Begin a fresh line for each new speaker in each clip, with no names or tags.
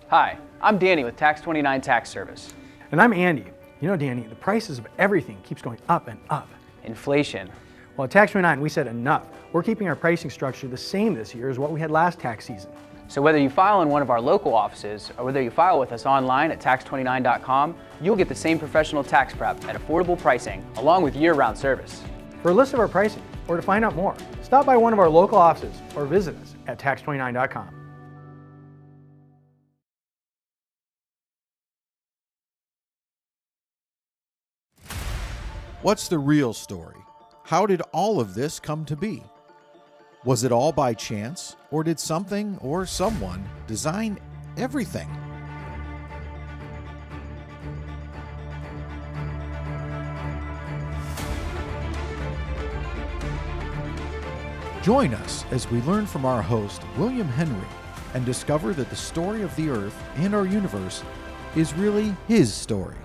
Hi, I'm Danny with Tax 29 Tax Service.
And I'm Andy. You know, Danny, the prices of everything keeps going up and up.
Inflation.
Well, at Tax 29, we said enough. We're keeping our pricing structure the same this year as what we had last tax season.
So whether you file in one of our local offices or whether you file with us online at tax29.com, you'll get the same professional tax prep at affordable pricing along with year-round service.
For a list of our pricing or to find out more, stop by one of our local offices or visit us at tax29.com.
What's the real story? How did all of this come to be? Was it all by chance, or did something or someone design everything? Join us as we learn from our host, William Henry, and discover that the story of the Earth and our universe is really his story.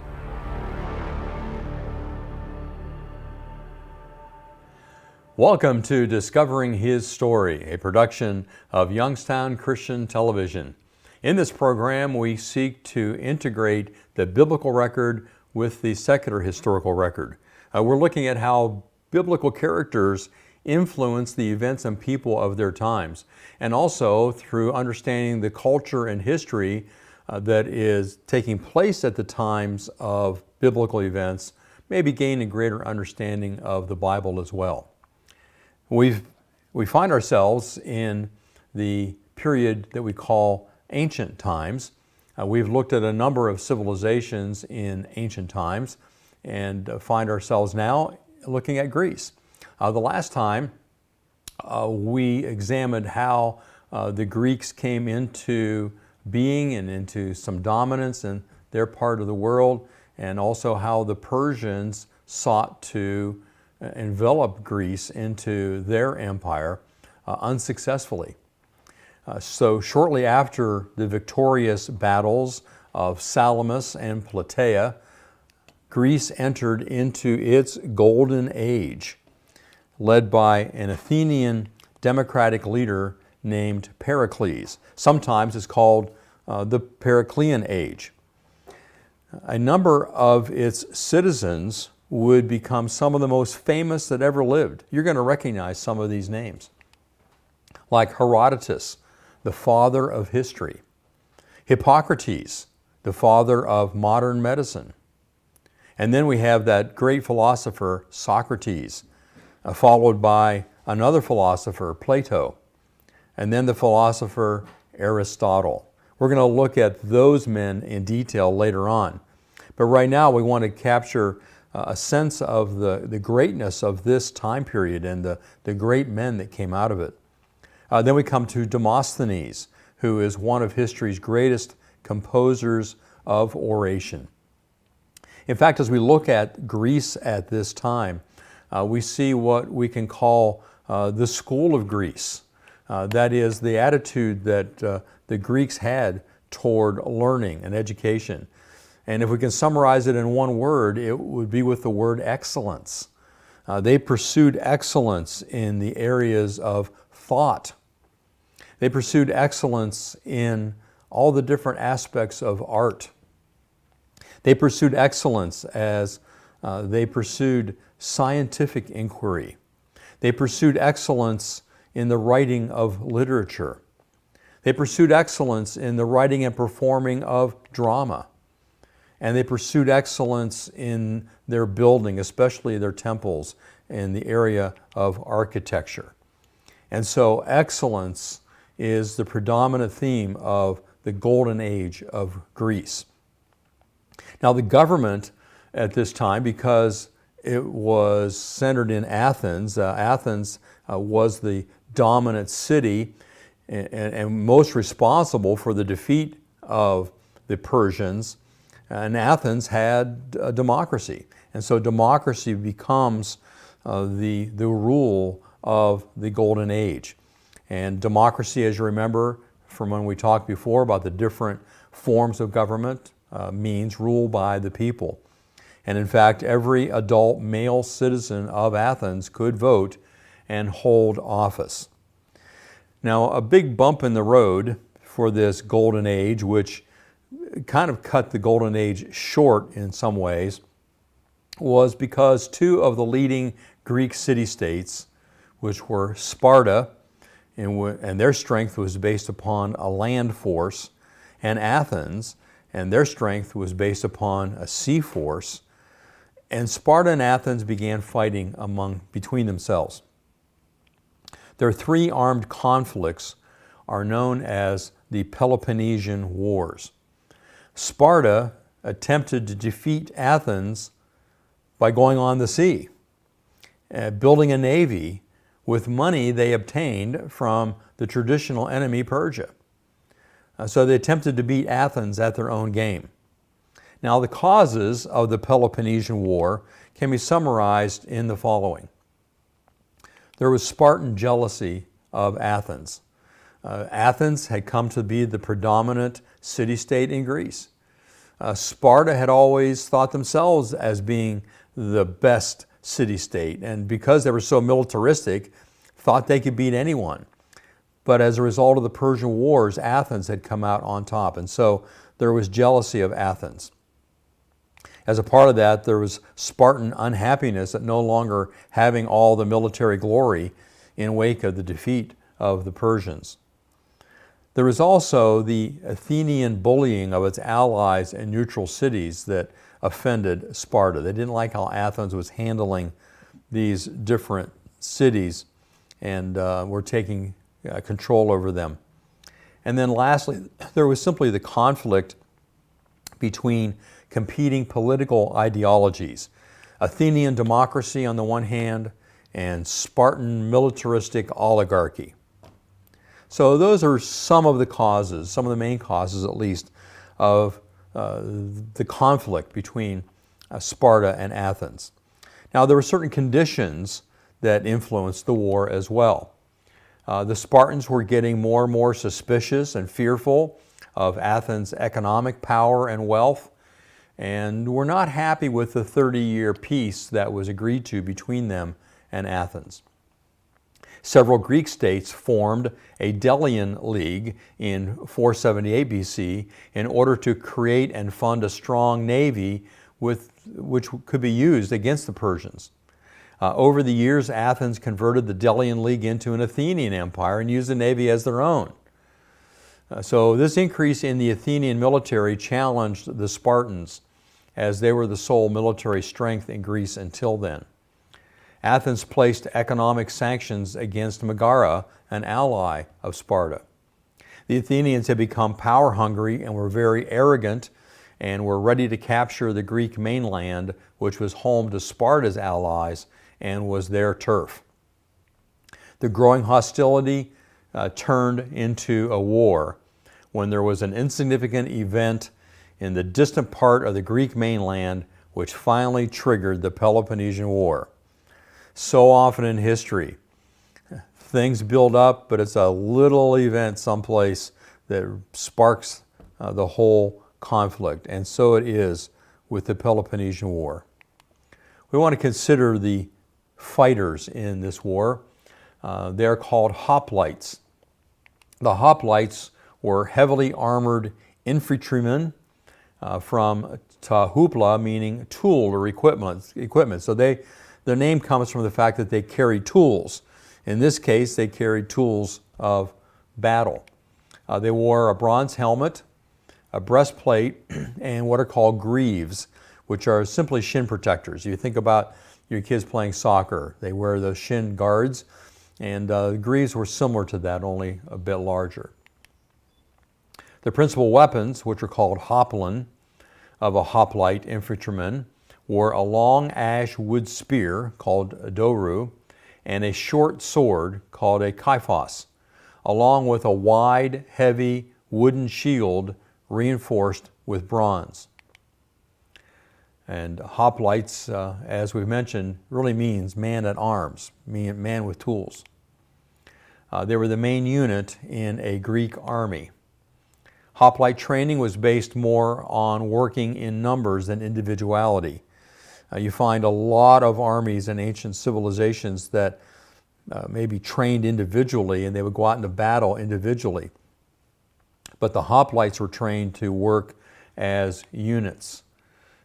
Welcome to Discovering His Story, a production of Youngstown Christian Television. In this program, we seek to integrate the biblical record with the secular historical record. We're looking at how biblical characters influence the events and people of their times, and also through understanding the culture and history that is taking place at the times of biblical events, maybe gain a greater understanding of the Bible as well. We find ourselves in the period that we call ancient times. We've looked at a number of civilizations in ancient times and find ourselves now looking at Greece. The last time we examined how the Greeks came into being and into some dominance in their part of the world, and also how the Persians sought to envelop Greece into their empire unsuccessfully. So shortly after the victorious battles of Salamis and Plataea, Greece entered into its golden age, led by an Athenian democratic leader named Pericles. Sometimes it's called the Periclean Age. A number of its citizens would become some of the most famous that ever lived. You're going to recognize some of these names, like Herodotus, the father of history; Hippocrates, the father of modern medicine; and then we have that great philosopher Socrates, followed by another philosopher, Plato, and then the philosopher Aristotle. We're going to look at those men in detail later on. But right now we want to capture a sense of the greatness of this time period and the great men that came out of it. Then we come to Demosthenes, who is one of history's greatest composers of oration. In fact, as we look at Greece at this time, we see what we can call the school of Greece. That is the attitude that the Greeks had toward learning and education. And if we can summarize it in one word, it would be with the word excellence. They pursued excellence in the areas of thought. They pursued excellence in all the different aspects of art. They pursued excellence as they pursued scientific inquiry. They pursued excellence in the writing of literature. They pursued excellence in the writing and performing of drama. And they pursued excellence in their building, especially their temples, in the area of architecture. And so excellence is the predominant theme of the golden age of Greece. Now the government at this time, because it was centered in Athens, Athens was the dominant city and most responsible for the defeat of the Persians. And Athens had a democracy. And so democracy becomes the rule of the golden age. And democracy, as you remember from when we talked before about the different forms of government, means rule by the people. And in fact, every adult male citizen of Athens could vote and hold office. Now, a big bump in the road for this golden age, which kind of cut the Golden Age short in some ways was because two of the leading Greek city-states, which were Sparta, and their strength was based upon a land force, and Athens, and their strength was based upon a sea force, and Sparta and Athens began fighting between themselves. Their three armed conflicts are known as the Peloponnesian Wars. Sparta attempted to defeat Athens by going on the sea, building a navy with money they obtained from the traditional enemy Persia. So they attempted to beat Athens at their own game. Now, the causes of the Peloponnesian War can be summarized in the following. There was Spartan jealousy of Athens. Athens had come to be the predominant city-state in Greece. Sparta had always thought themselves as being the best city-state, and because they were so militaristic, thought they could beat anyone. But as a result of the Persian Wars, Athens had come out on top, and so there was jealousy of Athens. As a part of that, there was Spartan unhappiness at no longer having all the military glory in wake of the defeat of the Persians. There was also the Athenian bullying of its allies in neutral cities that offended Sparta. They didn't like how Athens was handling these different cities and were taking control over them. And then lastly, there was simply the conflict between competing political ideologies. Athenian democracy on the one hand, and Spartan militaristic oligarchy. So those are some of the causes, some of the main causes at least, of the conflict between Sparta and Athens. Now there were certain conditions that influenced the war as well. The Spartans were getting more and more suspicious and fearful of Athens' economic power and wealth, and were not happy with the 30-year peace that was agreed to between them and Athens. Several Greek states formed a Delian League in 478 BC in order to create and fund a strong navy which could be used against the Persians. Over the years, Athens converted the Delian League into an Athenian empire and used the navy as their own. So this increase in the Athenian military challenged the Spartans, as they were the sole military strength in Greece until then. Athens placed economic sanctions against Megara, an ally of Sparta. The Athenians had become power hungry and were very arrogant and were ready to capture the Greek mainland, which was home to Sparta's allies and was their turf. The growing hostility turned into a war when there was an insignificant event in the distant part of the Greek mainland which finally triggered the Peloponnesian War. So often in history, things build up, but it's a little event someplace that sparks the whole conflict, and so it is with the Peloponnesian War. We want to consider the fighters in this war. They're called hoplites. The hoplites were heavily armored infantrymen from tahupla, meaning tool or equipment. So their name comes from the fact that they carried tools. In this case, they carried tools of battle. They wore a bronze helmet, a breastplate, and what are called greaves, which are simply shin protectors. You think about your kids playing soccer. They wear those shin guards, and the greaves were similar to that, only a bit larger. The principal weapons, which are called hoplon, of a hoplite infantryman, were a long ash wood spear called a doru and a short sword called a kyphos, along with a wide, heavy wooden shield reinforced with bronze. And hoplites, as we've mentioned, really means man at arms, man with tools. They were the main unit in a Greek army. Hoplite training was based more on working in numbers than individuality. You find a lot of armies in ancient civilizations that maybe trained individually, and they would go out into battle individually. But the hoplites were trained to work as units,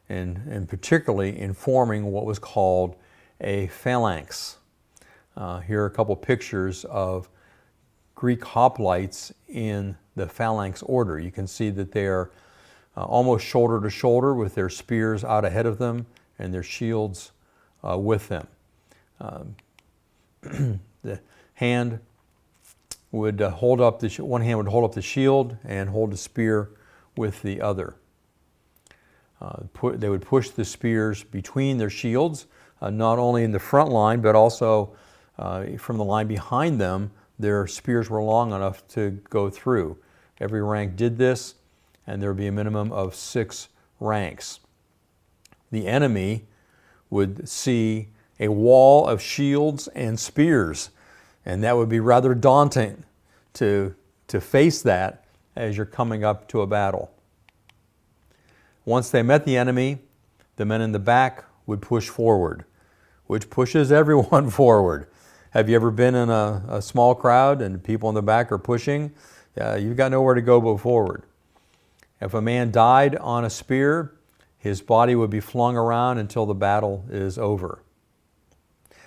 and particularly in forming what was called a phalanx. Here are a couple pictures of Greek hoplites in the phalanx order. You can see that they are almost shoulder to shoulder with their spears out ahead of them and their shields with them. The hand would hold up one hand would hold up the shield and hold the spear with the other. They would push the spears between their shields, not only in the front line, but also from the line behind them. Their spears were long enough to go through. Every rank did this, and there would be a minimum of 6 ranks. The enemy would see a wall of shields and spears, and that would be rather daunting to face that as you're coming up to a battle. Once they met the enemy, the men in the back would push forward, which pushes everyone forward. Have you ever been in a small crowd and people in the back are pushing? You've got nowhere to go but forward. If a man died on a spear, his body would be flung around until the battle is over.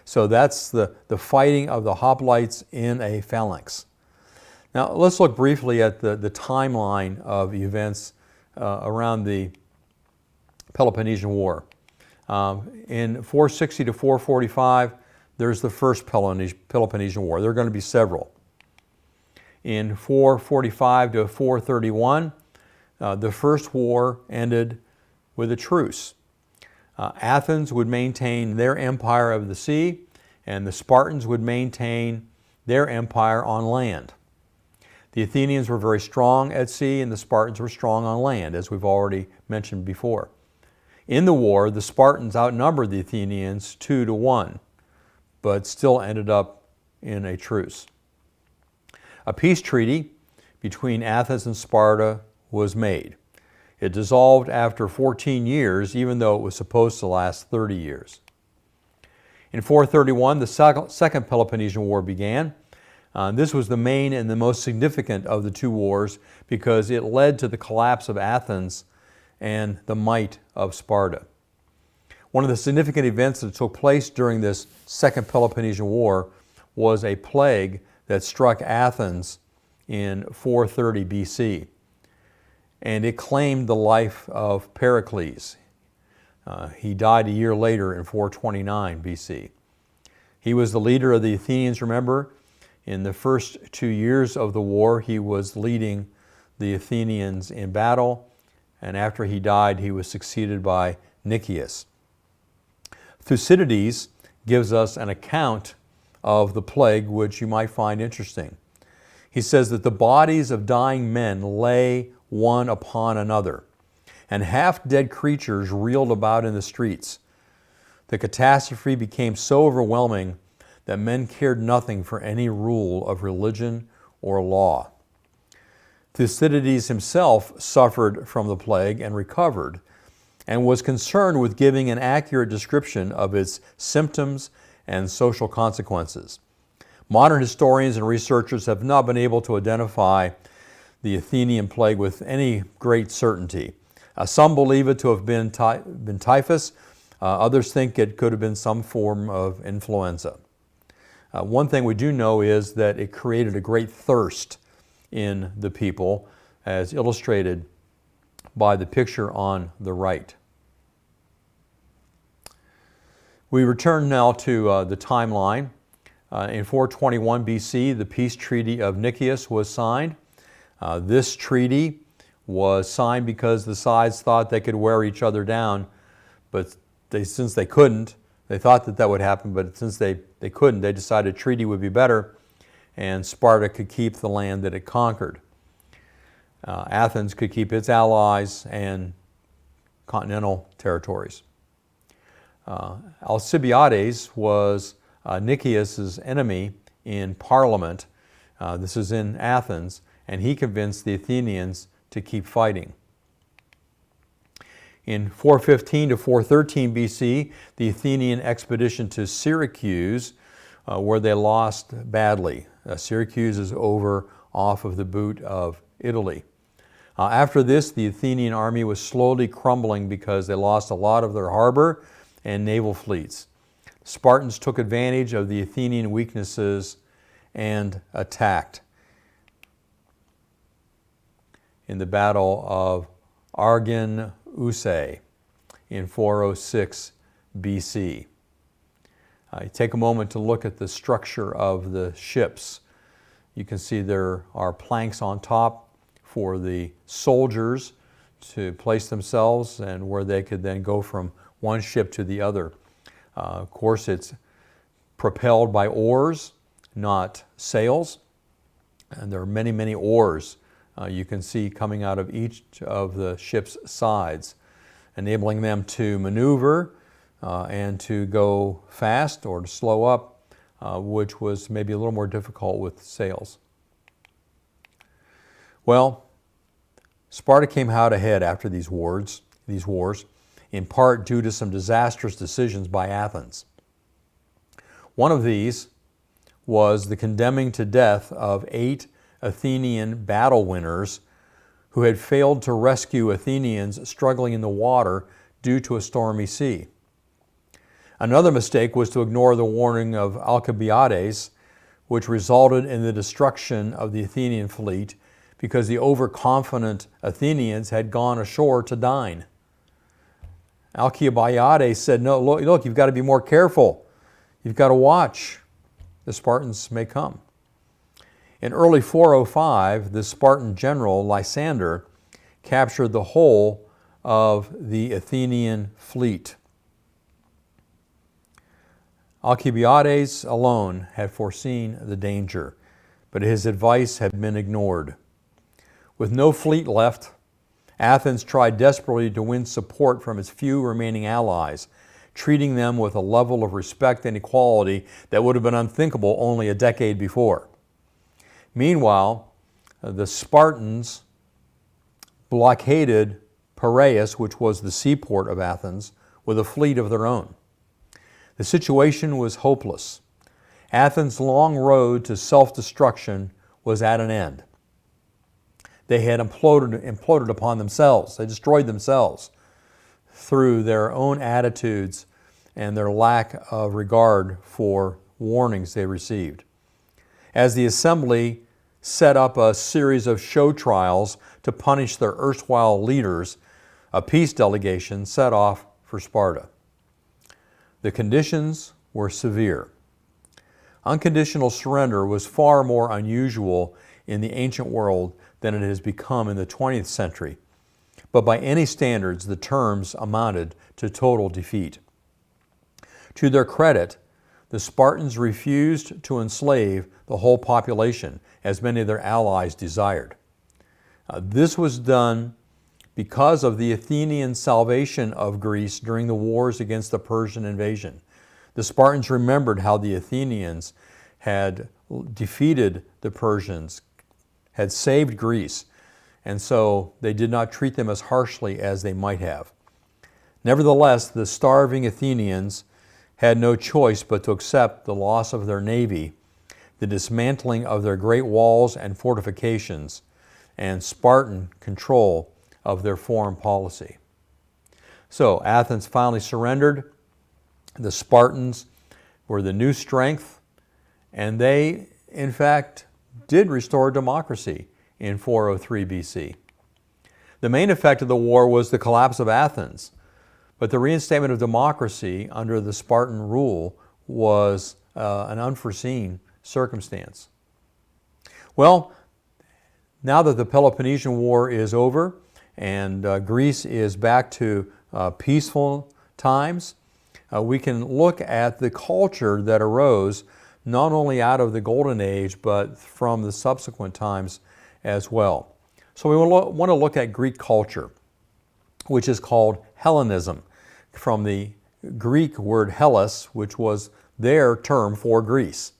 So that's the fighting of the hoplites in a phalanx. Now let's look briefly at the timeline of events around the Peloponnesian War. In 460 to 445, there's the first Peloponnesian War. There are going to be several. In 445 to 431, the first war ended with a truce. Athens would maintain their empire of the sea, and the Spartans would maintain their empire on land. The Athenians were very strong at sea, and the Spartans were strong on land, as we've already mentioned before. In the war, the Spartans outnumbered the Athenians 2-1, but still ended up in a truce. A peace treaty between Athens and Sparta was made. It dissolved after 14 years, even though it was supposed to last 30 years. In 431, the Second Peloponnesian War began. This was the main and the most significant of the two wars because it led to the collapse of Athens and the might of Sparta. One of the significant events that took place during this Second Peloponnesian War was a plague that struck Athens in 430 BC. And it claimed the life of Pericles. He died a year later in 429 BC. He was the leader of the Athenians, remember? In the first 2 years of the war, he was leading the Athenians in battle, and after he died, he was succeeded by Nicias. Thucydides gives us an account of the plague, which you might find interesting. He says that the bodies of dying men lay one upon another, and half-dead creatures reeled about in the streets. The catastrophe became so overwhelming that men cared nothing for any rule of religion or law. Thucydides himself suffered from the plague and recovered, and was concerned with giving an accurate description of its symptoms and social consequences. Modern historians and researchers have not been able to identify the Athenian plague with any great certainty. Some believe it to have been typhus. Others think it could have been some form of influenza. One thing we do know is that it created a great thirst in the people, as illustrated by the picture on the right. We return now to the timeline. In 421 BC, the peace treaty of Nicias was signed. This treaty was signed because the sides thought they could wear each other down, but since they couldn't, they thought that would happen, but since they couldn't, they decided a treaty would be better, and Sparta could keep the land that it conquered. Athens could keep its allies and continental territories. Alcibiades was Nicias' enemy in Parliament. This is in Athens, and he convinced the Athenians to keep fighting. In 415 to 413 BC, the Athenian expedition to Syracuse, where they lost badly. Syracuse is over off of the boot of Italy. After this, the Athenian army was slowly crumbling because they lost a lot of their harbor and naval fleets. Spartans took advantage of the Athenian weaknesses and attacked in the Battle of Arginussae in 406 BC. Take a moment to look at the structure of the ships. You can see there are planks on top for the soldiers to place themselves and where they could then go from one ship to the other. Of course, it's propelled by oars, not sails, and there are many, many oars you can see coming out of each of the ship's sides, enabling them to maneuver and to go fast or to slow up, which was maybe a little more difficult with sails. Well, Sparta came out ahead after these wars, in part due to some disastrous decisions by Athens. One of these was the condemning to death of 8 Athenian battle winners who had failed to rescue Athenians struggling in the water due to a stormy sea. Another mistake was to ignore the warning of Alcibiades, which resulted in the destruction of the Athenian fleet because the overconfident Athenians had gone ashore to dine. Alcibiades said, no, look, you've got to be more careful. You've got to watch. The Spartans may come. In early 405, the Spartan general Lysander captured the whole of the Athenian fleet. Alcibiades alone had foreseen the danger, but his advice had been ignored. With no fleet left, Athens tried desperately to win support from its few remaining allies, treating them with a level of respect and equality that would have been unthinkable only a decade before. Meanwhile, the Spartans blockaded Piraeus, which was the seaport of Athens, with a fleet of their own. The situation was hopeless. Athens' long road to self-destruction was at an end. They had imploded upon themselves. They destroyed themselves through their own attitudes and their lack of regard for warnings they received. As the assembly set up a series of show trials to punish their erstwhile leaders, a peace delegation set off for Sparta. The conditions were severe. Unconditional surrender was far more unusual in the ancient world than it has become in the 20th century, but by any standards, the terms amounted to total defeat. To their credit, the Spartans refused to enslave the whole population, as many of their allies desired. This was done because of the Athenian salvation of Greece during the wars against the Persian invasion. The Spartans remembered how the Athenians had defeated the Persians, had saved Greece, and so they did not treat them as harshly as they might have. Nevertheless, the starving Athenians had no choice but to accept the loss of their navy, the dismantling of their great walls and fortifications, and Spartan control of their foreign policy. So Athens finally surrendered. The Spartans were the new strength, and they, in fact, did restore democracy in 403 BC. The main effect of the war was the collapse of Athens, but the reinstatement of democracy under the Spartan rule was an unforeseen circumstance. Well, now that the Peloponnesian War is over and Greece is back to peaceful times, we can look at the culture that arose not only out of the Golden Age, but from the subsequent times as well. So we want to look at Greek culture, which is called Hellenism, from the Greek word Hellas, which was their term for Greece.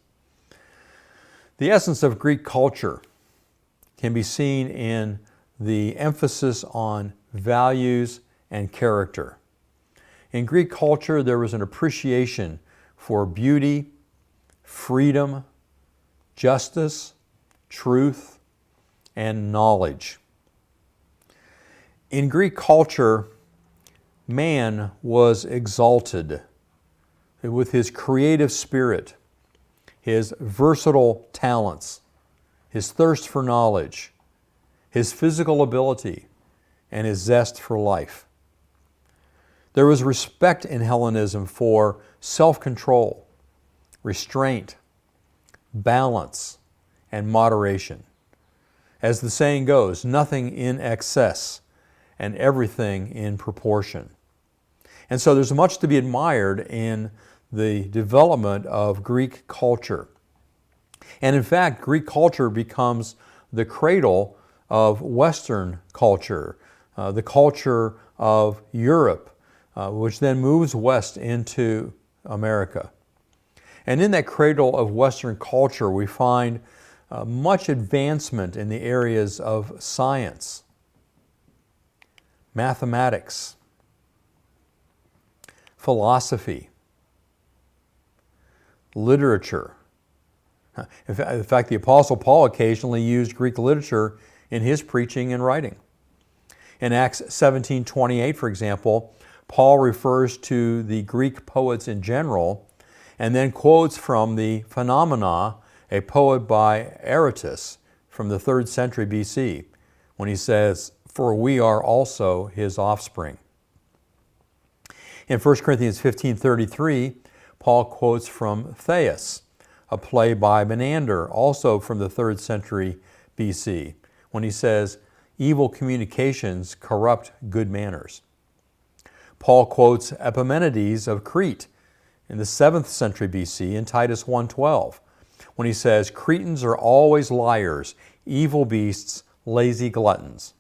The essence of Greek culture can be seen in the emphasis on values and character. In Greek culture, there was an appreciation for beauty, freedom, justice, truth, and knowledge. In Greek culture, man was exalted with his creative spirit, his versatile talents, his thirst for knowledge, his physical ability, and his zest for life. There was respect in Hellenism for self-control, restraint, balance, and moderation. As the saying goes, nothing in excess and everything in proportion. And so there's much to be admired in the development of Greek culture. And in fact, Greek culture becomes the cradle of Western culture, the culture of Europe, which then moves west into America. And in that cradle of Western culture, we find much advancement in the areas of science, mathematics, philosophy, literature. In fact, the Apostle Paul occasionally used Greek literature in his preaching and writing. In Acts 17:28, for example, Paul refers to the Greek poets in general and then quotes from the Phenomena, a poet by Aratus from the 3rd century BC, when he says, "For we are also his offspring." In 1 Corinthians 15:33, Paul quotes from Thais, a play by Menander, also from the 3rd century BC, when he says, "Evil communications corrupt good manners." Paul quotes Epimenides of Crete in the 7th century BC in Titus 1:12, when he says, "Cretans are always liars, evil beasts, lazy gluttons."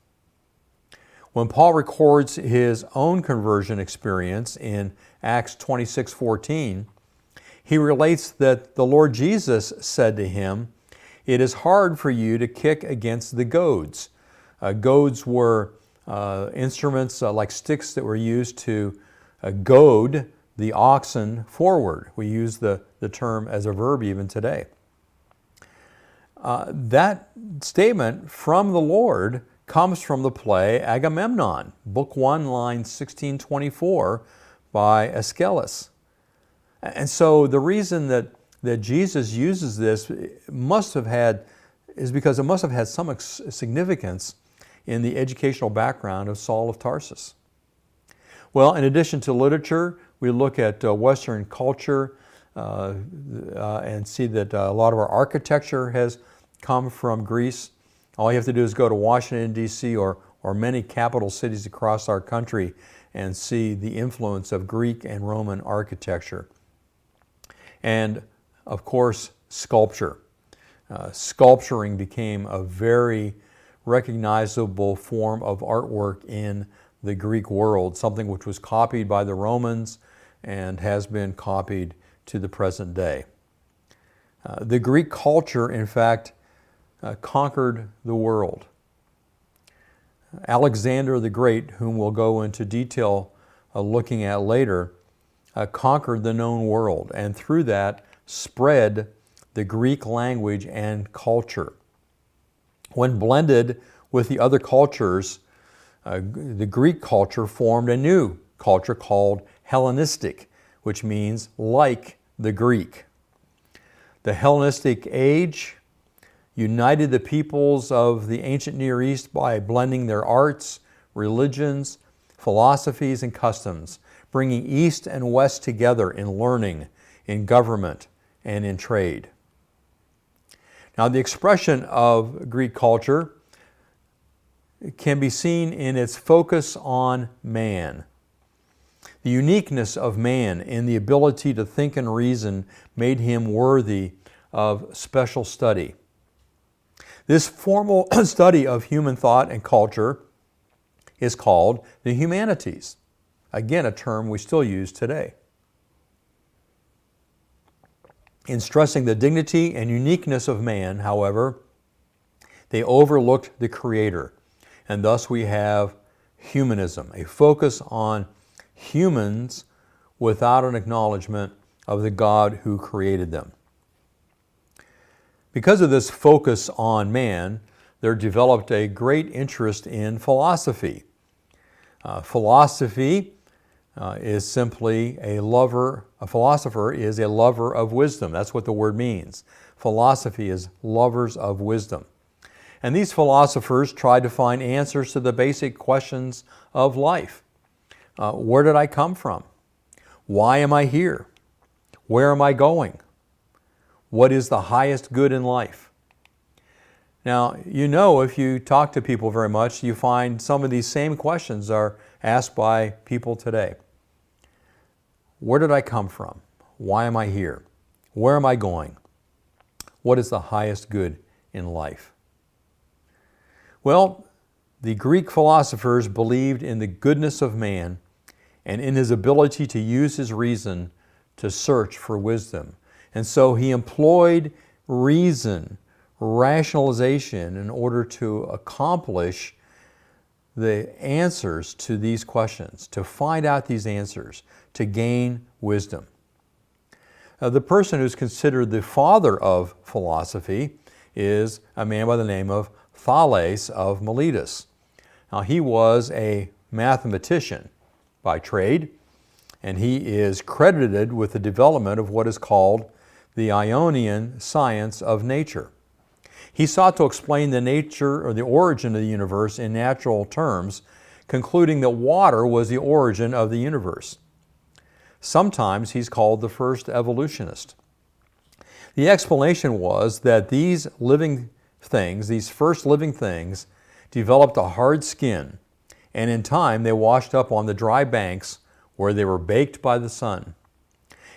When Paul records his own conversion experience in Acts 26:14, he relates that the Lord Jesus said to him, "It is hard for you to kick against the goads." Goads were instruments like sticks that were used to goad the oxen forward. We use the term as a verb even today. That statement from the Lord comes from the play Agamemnon, Book 1, line 1624 by Aeschylus. And so the reason that Jesus uses this is because it must have had some significance in the educational background of Saul of Tarsus. Well, in addition to literature, we look at Western culture and see that a lot of our architecture has come from Greece. All you have to do is go to Washington, D.C. or many capital cities across our country and see the influence of Greek and Roman architecture. And, of course, sculpture. Sculpturing became a very recognizable form of artwork in the Greek world, something which was copied by the Romans and has been copied to the present day. The Greek culture, in fact, conquered the world. Alexander the Great, whom we'll go into detail looking at later, conquered the known world and through that spread the Greek language and culture. When blended with the other cultures, the Greek culture formed a new culture called Hellenistic, which means like the Greek. The Hellenistic age united the peoples of the ancient Near East by blending their arts, religions, philosophies, and customs, bringing East and West together in learning, in government, and in trade. Now, the expression of Greek culture can be seen in its focus on man. The uniqueness of man in the ability to think and reason made him worthy of special study. This formal study of human thought and culture is called the humanities. Again, a term we still use today. In stressing the dignity and uniqueness of man, however, they overlooked the Creator, and thus we have humanism, a focus on humans without an acknowledgement of the God who created them. Because of this focus on man, there developed a great interest in philosophy. Philosophy is simply a lover. A philosopher is a lover of wisdom. That's what the word means. Philosophy is lovers of wisdom. And these philosophers tried to find answers to the basic questions of life. Where did I come from? Why am I here? Where am I going? What is the highest good in life? Now, if you talk to people very much, you find some of these same questions are asked by people today. Where did I come from? Why am I here? Where am I going? What is the highest good in life? Well, the Greek philosophers believed in the goodness of man and in his ability to use his reason to search for wisdom. And so he employed reason, rationalization, in order to accomplish the answers to these questions, to find out these answers, to gain wisdom. The person who's considered the father of philosophy is a man by the name of Thales of Miletus. Now, he was a mathematician by trade, and he is credited with the development of what is called the Ionian science of nature. He sought to explain the nature or the origin of the universe in natural terms, concluding that water was the origin of the universe. Sometimes he's called the first evolutionist. The explanation was that these first living things, developed a hard skin, and in time they washed up on the dry banks where they were baked by the sun.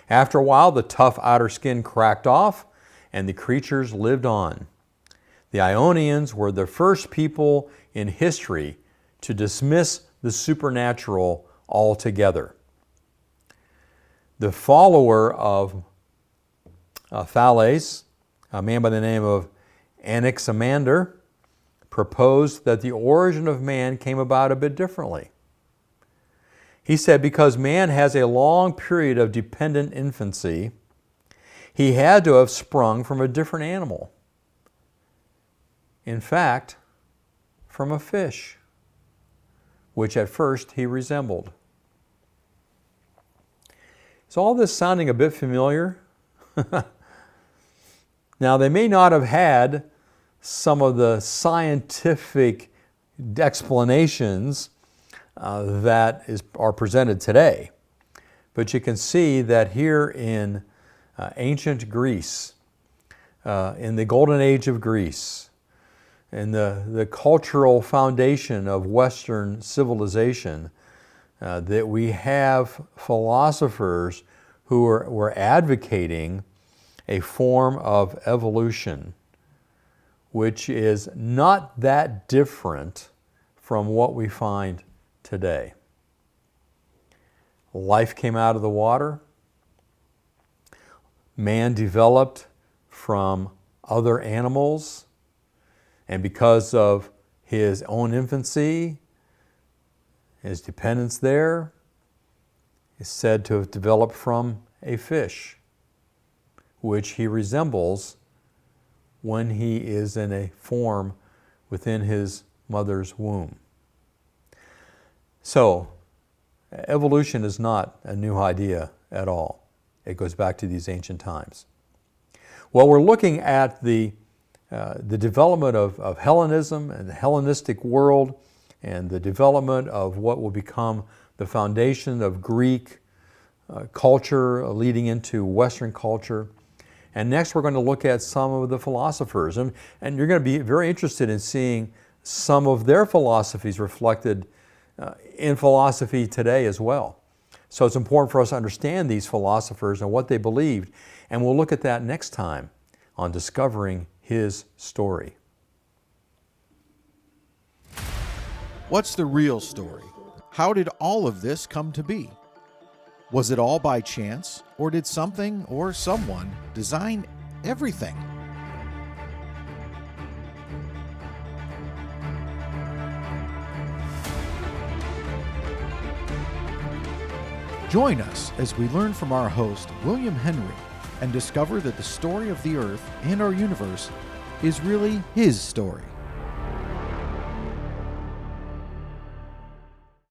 After a while, the tough outer skin cracked off, and the creatures lived on. The Ionians were the first people in history to dismiss the supernatural altogether. The follower of Thales, a man by the name of Anaximander, proposed that the origin of man came about a bit differently. He said because man has a long period of dependent infancy, he had to have sprung from a different animal. In fact, from a fish, which at first he resembled. Is all this sounding a bit familiar? Now, they may not have had some of the scientific explanations that are presented today, but you can see that here in ancient Greece, in the golden age of Greece, in the cultural foundation of Western civilization, that we have philosophers who were advocating a form of evolution which is not that different from what we find today. Life came out of the water. Man developed from other animals, and because of his own infancy, his dependence there, is said to have developed from a fish, which he resembles when he is in a form within his mother's womb. So, evolution is not a new idea at all. It goes back to these ancient times. Well, we're looking at the development of Hellenism and the Hellenistic world, and the development of what will become the foundation of Greek culture leading into Western culture. And next we're going to look at some of the philosophers. And you're going to be very interested in seeing some of their philosophies reflected in philosophy today as well. So it's important for us to understand these philosophers and what they believed. And we'll look at that next time on Discovering His Story.
What's the real story? How did all of this come to be? Was it all by chance, or did something or someone design everything? Join us as we learn from our host, William Henry, and discover that the story of the earth and our universe is really his story.